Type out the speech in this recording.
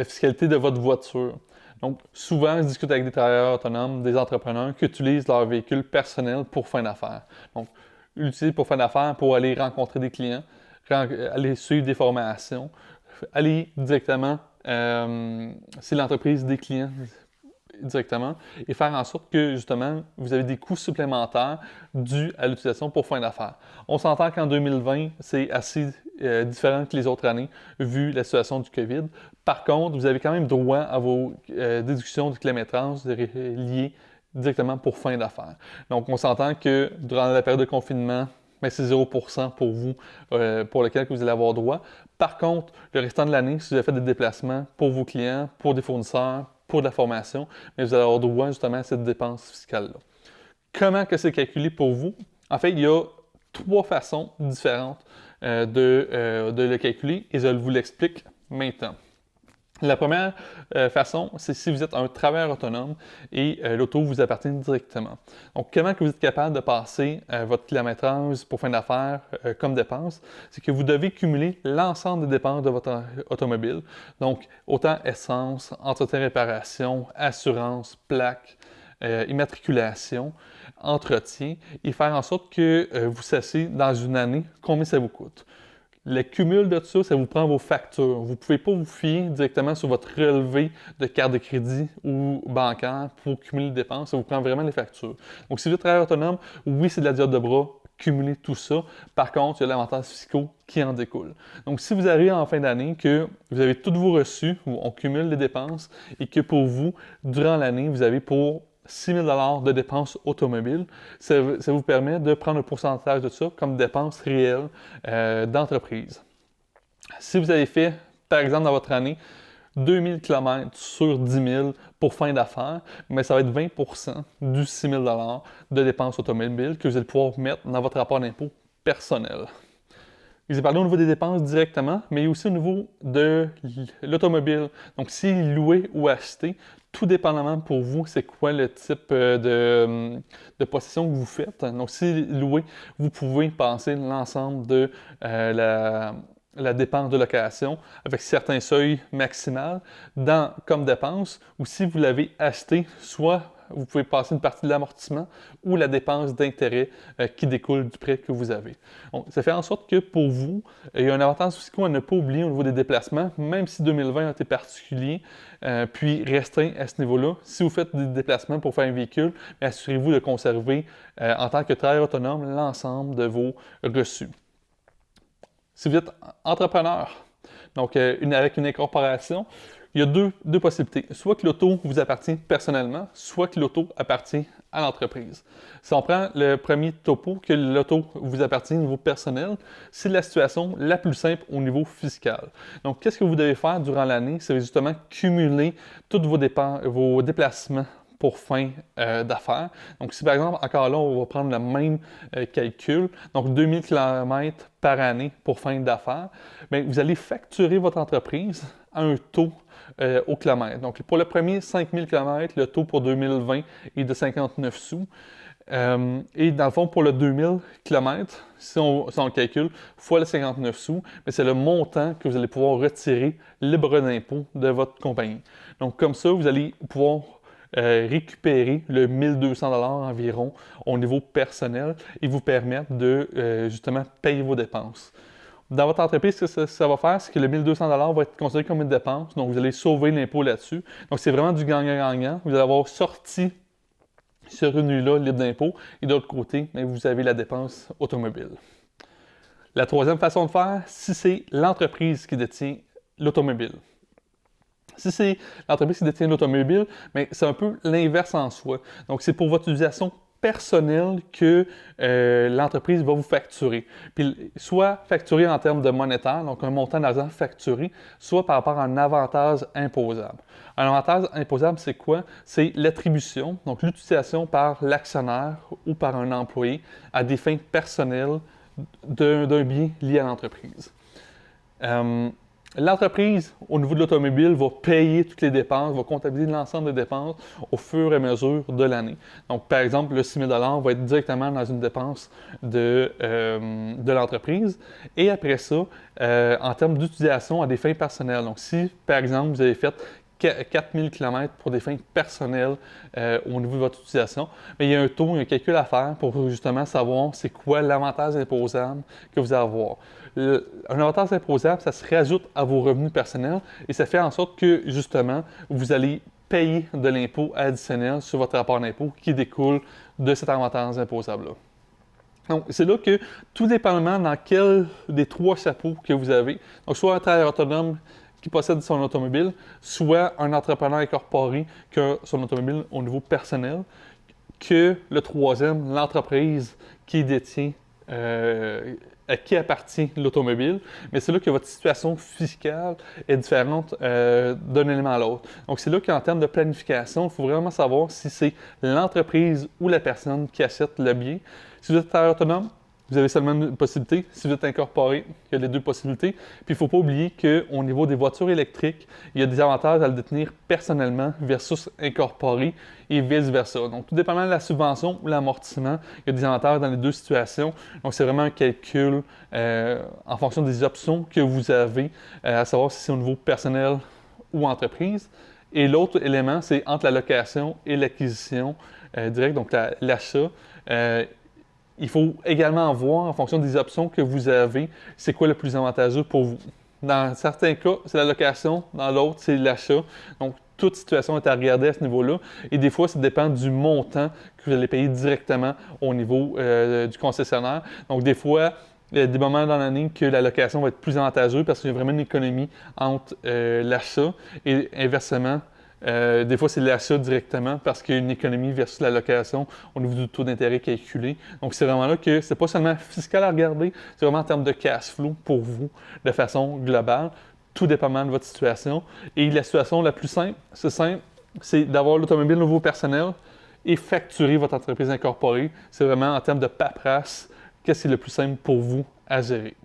la fiscalité de votre voiture. Donc, souvent, je discute avec des travailleurs autonomes, des entrepreneurs qui utilisent leur véhicule personnel pour fin d'affaires. Donc, l'utiliser pour fin d'affaires, pour aller rencontrer des clients, aller suivre des formations, aller directement, c'est l'entreprise des clients directement, et faire en sorte que, justement, vous avez des coûts supplémentaires dus à l'utilisation pour fin d'affaires. On s'entend qu'en 2020, c'est assez différent que les autres années, vu la situation du COVID. Par contre, vous avez quand même droit à vos déductions de kilométrage liées directement pour fin d'affaires. Donc, on s'entend que durant la période de confinement, mais c'est 0% pour vous, pour lequel vous allez avoir droit. Par contre, le restant de l'année, si vous avez fait des déplacements pour vos clients, pour des fournisseurs, pour de la formation, mais vous allez avoir droit justement à cette dépense fiscale-là. Comment que c'est calculé pour vous? En fait, il y a 3 façons différentes de le calculer et je vous l'explique maintenant. La première façon, c'est si vous êtes un travailleur autonome et l'auto vous appartient directement. Donc, comment que vous êtes capable de passer votre kilométrage pour fin d'affaires comme dépense? C'est que vous devez cumuler l'ensemble des dépenses de votre automobile. Donc, autant essence, entretien, réparation, assurance, plaque, immatriculation, entretien, et faire en sorte que vous sachiez dans une année combien ça vous coûte. Le cumul de tout ça, ça vous prend vos factures. Vous ne pouvez pas vous fier directement sur votre relevé de carte de crédit ou bancaire pour cumuler les dépenses. Ça vous prend vraiment les factures. Donc, si vous êtes travailleur autonome, oui, c'est de la diode de bras, cumuler tout ça. Par contre, il y a l'avantage fiscaux qui en découle. Donc, si vous arrivez en fin d'année que vous avez tous vos reçus, on cumule les dépenses et que pour vous, durant l'année, vous avez pour 6 000 de dépenses automobiles, ça vous permet de prendre un pourcentage de ça comme dépenses réelles d'entreprise. Si vous avez fait, par exemple, dans votre année, 2000 km sur 10 000 pour fin d'affaires, mais ça va être 20% du 6 000 de dépenses automobiles que vous allez pouvoir mettre dans votre rapport d'impôt personnel. Je vous ai parlé au niveau des dépenses directement, mais aussi au niveau de l'automobile. Donc, si loué ou acheté, tout dépendamment pour vous, c'est quoi le type de possession que vous faites. Donc, si loué, vous pouvez penser l'ensemble de la dépense de location avec certains seuils maximaux comme dépense, ou si vous l'avez acheté, soit vous pouvez passer une partie de l'amortissement ou la dépense d'intérêt qui découle du prêt que vous avez. Donc, ça fait en sorte que pour vous, il y a un avantage fiscal à ne pas oublier au niveau des déplacements, même si 2020 a été particulier, puis restreint à ce niveau-là. Si vous faites des déplacements pour faire un véhicule, assurez-vous de conserver, en tant que travailleur autonome, l'ensemble de vos reçus. Si vous êtes entrepreneur, donc avec une incorporation, il y a deux possibilités. Soit que l'auto vous appartient personnellement, soit que l'auto appartient à l'entreprise. Si on prend le premier topo, que l'auto vous appartient au niveau personnel, c'est la situation la plus simple au niveau fiscal. Donc, qu'est-ce que vous devez faire durant l'année? C'est justement cumuler tous vos déplacements pour fin d'affaires. Donc, si par exemple, encore là, on va prendre le même calcul, donc 2000 km par année pour fin d'affaires, bien, vous allez facturer votre entreprise à un taux au kilomètre. Donc, pour le premier 5000 km, le taux pour 2020 est de 59 sous. Et dans le fond, pour le 2000 km, si on calcule, fois le 59 sous, c'est le montant que vous allez pouvoir retirer libre d'impôt de votre compagnie. Donc, comme ça, vous allez pouvoir récupérer le 1200 $ environ au niveau personnel et vous permettre de justement payer vos dépenses. Dans votre entreprise, ce que ça va faire, c'est que le 1200 $ va être considéré comme une dépense, donc vous allez sauver l'impôt là-dessus. Donc c'est vraiment du gagnant-gagnant. Vous allez avoir sorti ce revenu-là libre d'impôt et de l'autre côté, vous avez la dépense automobile. La troisième façon de faire, si c'est l'entreprise qui détient l'automobile. Si c'est l'entreprise qui détient l'automobile, c'est un peu l'inverse en soi. Donc, c'est pour votre utilisation personnelle que l'entreprise va vous facturer. Puis, soit facturer en termes de monétaire, donc un montant d'argent facturé, soit par rapport à un avantage imposable. Un avantage imposable, c'est quoi? C'est l'attribution, donc l'utilisation par l'actionnaire ou par un employé à des fins personnelles d'un bien lié à l'entreprise. L'entreprise, au niveau de l'automobile, va payer toutes les dépenses, va comptabiliser l'ensemble des dépenses au fur et à mesure de l'année. Donc, par exemple, le 6 000 va être directement dans une dépense de l'entreprise. Et après ça, en termes d'utilisation à des fins personnelles. Donc, si, par exemple, vous avez fait 4000 km pour des fins personnelles au niveau de votre utilisation, mais il y a un taux, il y a un calcul à faire pour justement savoir c'est quoi l'avantage imposable que vous allez avoir. Un avantage imposable, ça se rajoute à vos revenus personnels et ça fait en sorte que, justement, vous allez payer de l'impôt additionnel sur votre rapport d'impôt qui découle de cet avantage imposable-là. Donc, c'est là que, tout dépendamment dans quel des 3 chapeaux que vous avez, donc soit un travailleur autonome qui possède son automobile, soit un entrepreneur incorporé qui a son automobile au niveau personnel, que le troisième, l'entreprise qui détient à qui appartient l'automobile, mais c'est là que votre situation fiscale est différente d'un élément à l'autre. Donc, c'est là qu'en termes de planification, il faut vraiment savoir si c'est l'entreprise ou la personne qui achète le bien. Si vous êtes travailleur autonome, vous avez seulement une possibilité. Si vous êtes incorporé, il y a les 2 possibilités. Puis, il ne faut pas oublier qu'au niveau des voitures électriques, il y a des avantages à le détenir personnellement versus incorporé et vice-versa. Donc, tout dépendamment de la subvention ou l'amortissement, il y a des avantages dans les 2 situations. Donc, c'est vraiment un calcul en fonction des options que vous avez, à savoir si c'est au niveau personnel ou entreprise. Et l'autre élément, c'est entre la location et l'acquisition directe, donc l'achat. Il faut également voir, en fonction des options que vous avez, c'est quoi le plus avantageux pour vous. Dans certains cas, c'est la location, dans l'autre, c'est l'achat. Donc, toute situation est à regarder à ce niveau-là. Et des fois, ça dépend du montant que vous allez payer directement au niveau du concessionnaire. Donc, des fois, il y a des moments dans l'année que la location va être plus avantageuse parce qu'il y a vraiment une économie entre l'achat et inversement. Des fois, c'est l'achat directement parce qu'il y a une économie versus la location au niveau du taux d'intérêt calculé. Donc, c'est vraiment là que c'est pas seulement fiscal à regarder, c'est vraiment en termes de cash flow pour vous de façon globale, tout dépendamment de votre situation. Et la situation la plus simple, c'est d'avoir l'automobile nouveau personnel et facturer votre entreprise incorporée. C'est vraiment en termes de paperasse, qu'est-ce qui est le plus simple pour vous à gérer.